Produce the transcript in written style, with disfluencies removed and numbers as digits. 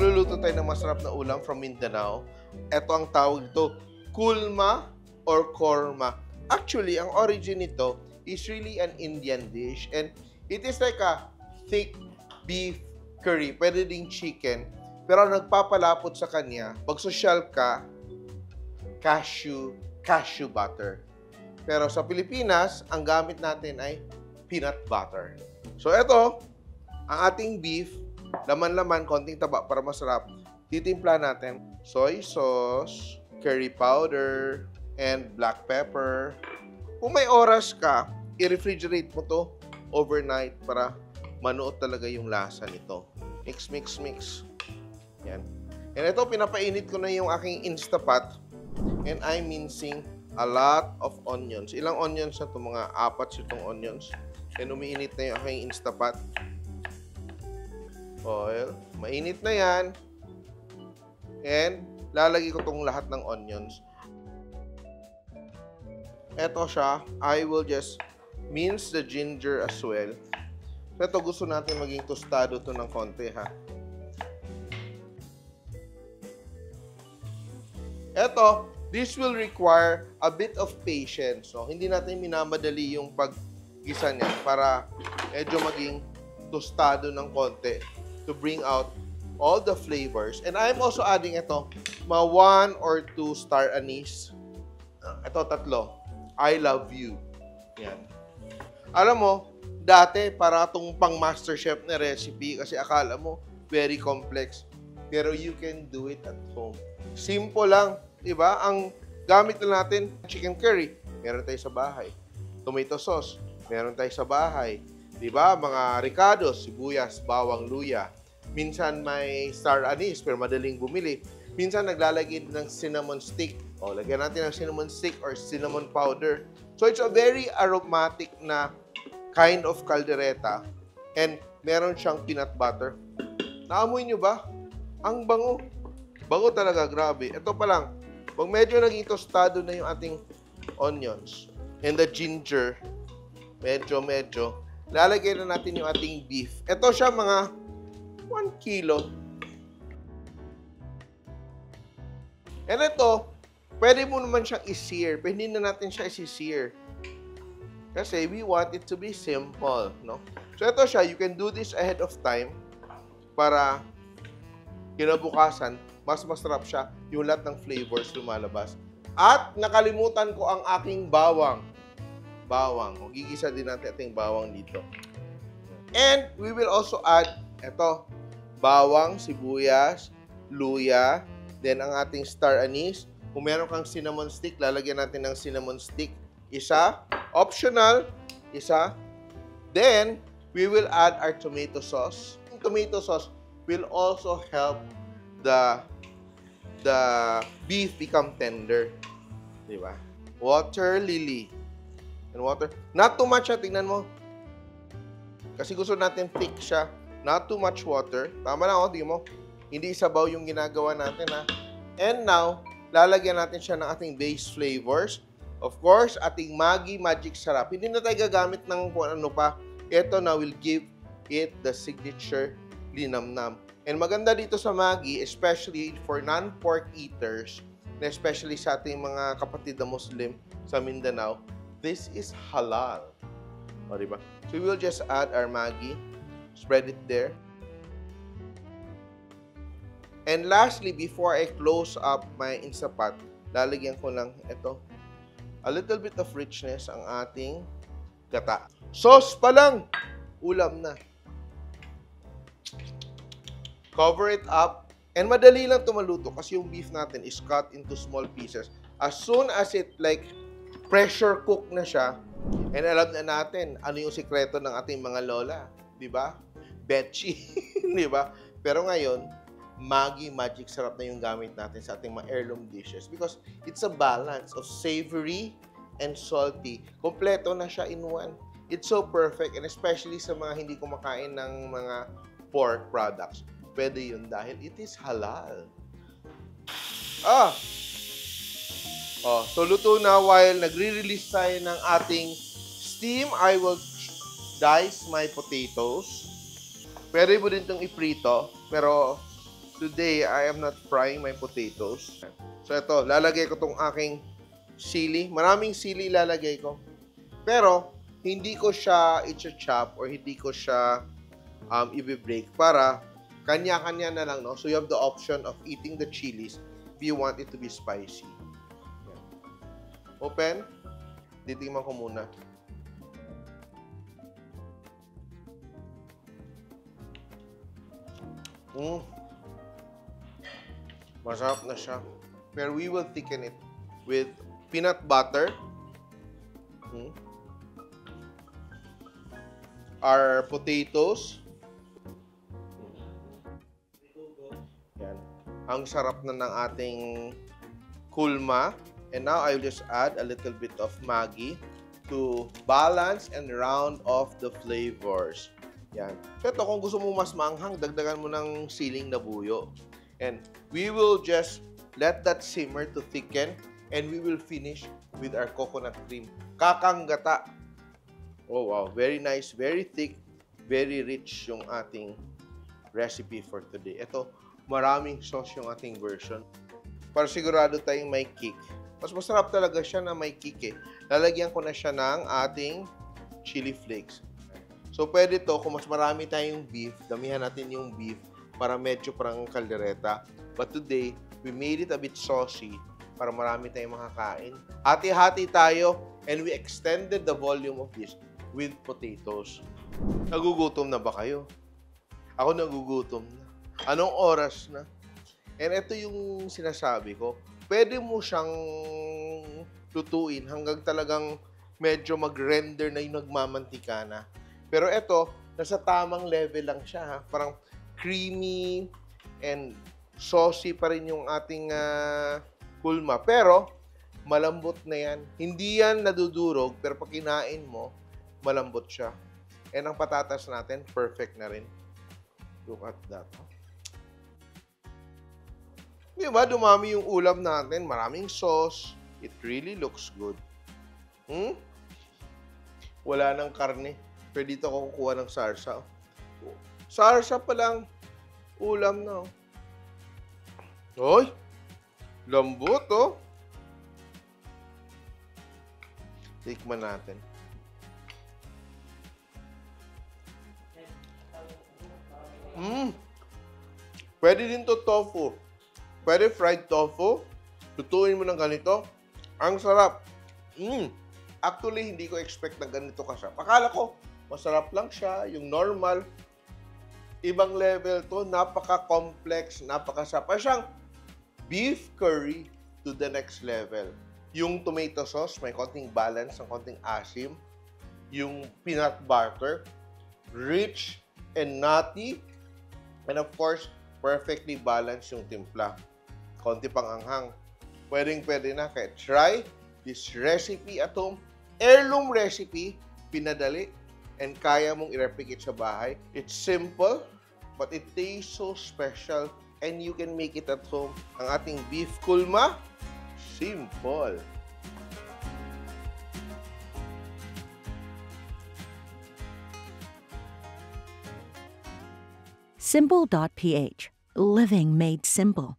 magluluto tayo ng masarap na ulam from Mindanao. Ito ang tawag ito, kulma or korma. Actually, ang origin nito is really an Indian dish and it is like a thick beef curry. Pwede ding chicken. Pero ang nagpapalapot sa kanya, pag social ka, cashew butter. Pero sa Pilipinas, ang gamit natin ay peanut butter. So ito, ang ating beef, laman-laman, konting taba para masarap. Titimpla natin soy sauce, curry powder, and black pepper. Kung may oras ka, i-refrigerate mo to overnight para manuot talaga yung lasa nito. Mix, mix, mix. Yan. And ito, pinapainit ko na yung aking Instapot. And I'm mincing a lot of onions. Ilang onions na ito? Mga 4 itong onions. And umiinit na yung aking Instapot. Oil. Mainit na yan. And lalagay ko itong lahat ng onions. Ito siya. I will just mince the ginger as well. Ito gusto natin maging tostado to ng konti, ha. Ito, this will require a bit of patience. So, hindi natin minamadali yung paggisa niya para medyo maging tostado ng konti to bring out all the flavors. And I'm also adding ito, mga 1 or 2 star anise. Ito, 3. I love you. Yan. Alam mo, dati para itong pang MasterChef na recipe kasi akala mo very complex. Pero you can do it at home. Simple lang. Diba? Ang gamit na natin, chicken curry, meron tayo sa bahay. Tomato sauce, meron tayo sa bahay. Diba? Mga ricados, sibuyas, bawang, luya. Minsan may star anise, pero madaling bumili. Minsan naglalagay ng cinnamon stick. O, lagyan natin ng cinnamon stick or cinnamon powder. So, it's a very aromatic na kind of caldereta. And meron siyang peanut butter. Naamoy nyo ba? Ang bango. Bango talaga, grabe. Ito pa lang. Pag medyo naging tostado na yung ating onions and the ginger, medyo, lalagay na natin yung ating beef. Ito siya mga 1 kilo. And ito, pwede mo naman siyang i-sear. Pwede na natin siya i-sear. Kasi we want it to be simple, no? So ito siya, you can do this ahead of time para kinabukasan, mas masarap siya, yung lahat ng flavors lumalabas. At nakalimutan ko ang aking bawang. Bawang. O, gigisa din natin ating bawang dito. And we will also add, ito, bawang, sibuyas, luya, then ang ating star anise. Kung meron kang cinnamon stick, lalagyan natin ng cinnamon stick. Isa. Optional. Isa. Then, we will add our tomato sauce. Yung tomato sauce will also help the beef become tender. Diba? Water, lily. And water. Not too much, ha? Tingnan mo. Kasi gusto natin thick siya. Not too much water. Tama na, tingnan mo. Hindi sabaw yung ginagawa natin, ha? And now, lalagyan natin siya ng ating base flavors. Of course, ating Maggi Magic Sarap. Hindi na tayo gagamit ng kung ano pa. Ito na will give it the signature linamnam. And maganda dito sa Maggi, especially for non-pork eaters, and especially sa ating mga kapatid na Muslim sa Mindanao, this is halal. O, diba? So, we will just add our Maggi. Spread it there. And lastly, before I close up my Instapot, lalagyan ko lang ito. A little bit of richness ang ating gata. Sauce pa lang! Ulam na. Cover it up. And madali lang tumaluto kasi yung beef natin is cut into small pieces. As soon as it like pressure cook na siya, and alam na natin ano yung sikreto ng ating mga lola. Diba? Betchy. Diba? Pero ngayon, Maggi Magic Sarap na yung gamit natin sa ating mga heirloom dishes because it's a balance of savory and salty. Kompleto na siya in one. It's so perfect and especially sa mga hindi kumakain ng mga pork products. Pwede yun dahil it is halal. So luto na while nagre-release tayo ng ating steam. I will dice my potatoes. Pwede mo din itong iprito, pero today I am not frying my potatoes. So ito, lalagay ko tong aking sili. Maraming sili lalagay ko. Pero, hindi ko siya i-chop or hindi ko siya i-break para kanya-kanya na lang, no? So, you have the option of eating the chilies if you want it to be spicy. Yan. Open. Titingnan ko muna. Masarap na siya. Pero we will thicken it with peanut butter. Our potatoes. Yan. Ang sarap na ng ating kulma. And now, I will just add a little bit of Maggi to balance and round off the flavors. Yan. So ito, kung gusto mo mas maanghang, dagdagan mo ng siling na buyo. And we will just let that simmer to thicken and we will finish with our coconut cream. Kakanggata. Oh wow, very nice, very thick, very rich yung ating recipe for today. Ito, maraming sauce yung ating version. Para sigurado tayong may kick. Mas masarap talaga siya na may kick eh. Lalagyan ko na siya ng ating chili flakes. So pwede to, kung mas marami tayong beef, damihan natin yung beef para medyo parang kaldereta. But today, we made it a bit saucy para marami tayong makakain. Hati-hati tayo and we extended the volume of this with potatoes. Nagugutom na ba kayo? Ako nagugutom na. Anong oras na? And ito yung sinasabi ko. Pwede mo siyang lutuin hanggang talagang medyo mag-render na yung nagmamantika na. Pero ito, nasa tamang level lang siya. Ha? Parang creamy and saucy pa rin yung ating kulma. Pero, malambot na yan. Hindi yan nadudurog, pero pag kinain mo, malambot siya. And ang patatas natin, perfect na rin. Look at that. Di ba, dumami yung ulam natin. Maraming sauce. It really looks good. Wala nang karne. Pero dito ako kukuha ng sarsa. Sarsa pa lang. Ulam na. Oy! Lambot, oh. Tikman natin. Pwede din to tofu. Pwede fried tofu. Lutuin mo ng ganito. Ang sarap. Actually, hindi ko expect na ganito kasarap. Akala ko, masarap lang siya. Yung normal. Ibang level to. Napaka-complex. Napakasarap. Parang siyang beef curry to the next level. Yung tomato sauce, may konting balance, ng konting asim. Yung peanut butter, rich and nutty. And of course, perfectly balanced yung timpla. Konti pang anghang. Pwedeng-pwede na. Kaya try this recipe at home. Heirloom recipe, pinadali, and kaya mong i-replicate sa bahay. It's simple, but it tastes so special, and you can make it at home. Ang ating beef kulma, simple. Simple.ph. Living made simple.